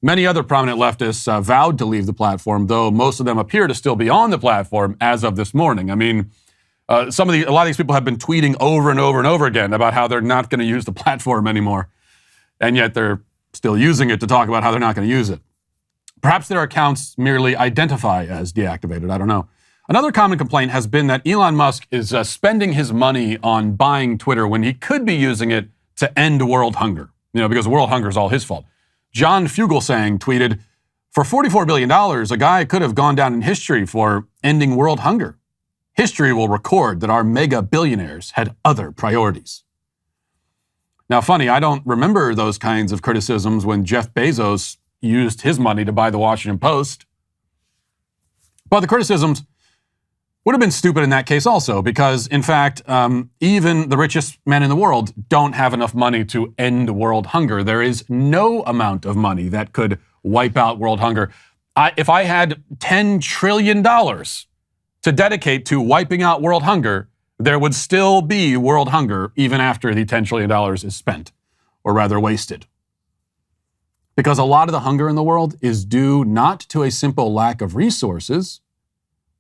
Many other prominent leftists vowed to leave the platform, though most of them appear to still be on the platform as of this morning. I mean, a lot of these people have been tweeting over and over and over again about how they're not going to use the platform anymore, and yet they're still using it to talk about how they're not going to use it. Perhaps their accounts merely identify as deactivated. I don't know. Another common complaint has been that Elon Musk is spending his money on buying Twitter when he could be using it to end world hunger. Because world hunger is all his fault. John Fugelsang tweeted, "For $44 billion, a guy could have gone down in history for ending world hunger. History will record that our mega billionaires had other priorities." Now, funny, I don't remember those kinds of criticisms when Jeff Bezos used his money to buy the Washington Post. But the criticisms would have been stupid in that case also, because, in fact, even the richest men in the world don't have enough money to end world hunger. There is no amount of money that could wipe out world hunger. If I had $10 trillion to dedicate to wiping out world hunger, there would still be world hunger even after the $10 trillion is spent, or rather wasted. Because a lot of the hunger in the world is due not to a simple lack of resources,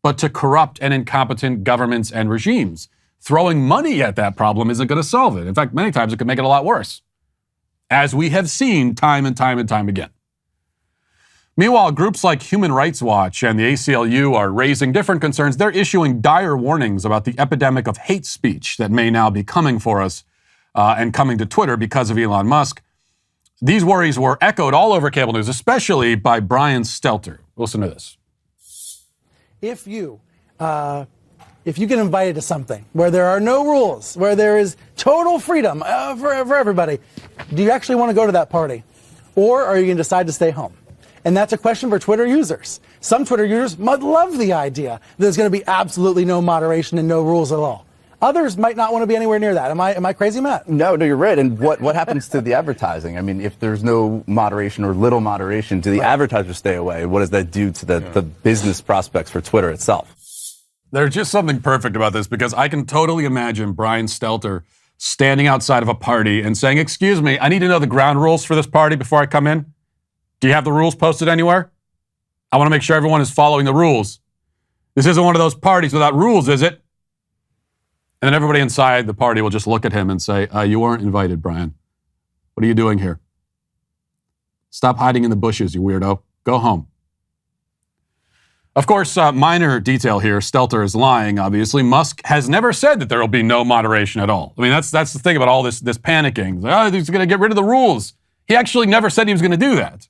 but to corrupt and incompetent governments and regimes. Throwing money at that problem isn't going to solve it. In fact, many times it could make it a lot worse, as we have seen time and time and time again. Meanwhile, groups like Human Rights Watch and the ACLU are raising different concerns. They're issuing dire warnings about the epidemic of hate speech that may now be coming for us and coming to Twitter because of Elon Musk. These worries were echoed all over cable news, especially by Brian Stelter. Listen to this. If you get invited to something where there are no rules, where there is total freedom for everybody, do you actually want to go to that party? Or are you going to decide to stay home? And that's a question for Twitter users. Some Twitter users might love the idea that there's going to be absolutely no moderation and no rules at all. Others might not want to be anywhere near that. Am I crazy, Matt? No, you're right. And what happens to the advertising? I mean, if there's no moderation or little moderation, do the advertisers stay away? What does that do to the business prospects for Twitter itself? There's just something perfect about this, because I can totally imagine Brian Stelter standing outside of a party and saying, "Excuse me, I need to know the ground rules for this party before I come in. Do you have the rules posted anywhere? I want to make sure everyone is following the rules. This isn't one of those parties without rules, is it?" And then everybody inside the party will just look at him and say, "You weren't invited, Brian. What are you doing here? Stop hiding in the bushes, you weirdo. Go home." Of course, minor detail here, Stelter is lying, obviously. Musk has never said that there will be no moderation at all. I mean, that's the thing about all this panicking. Like, he's going to get rid of the rules. He actually never said he was going to do that.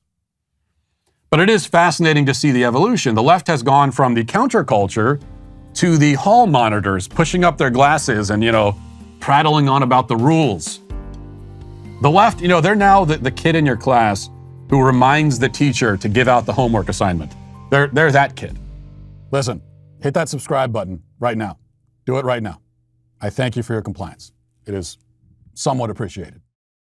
But it is fascinating to see the evolution. The left has gone from the counterculture to the hall monitors, pushing up their glasses and, prattling on about the rules. The left, they're now the kid in your class who reminds the teacher to give out the homework assignment. They're that kid. Listen, hit that subscribe button right now. Do it right now. I thank you for your compliance. It is somewhat appreciated.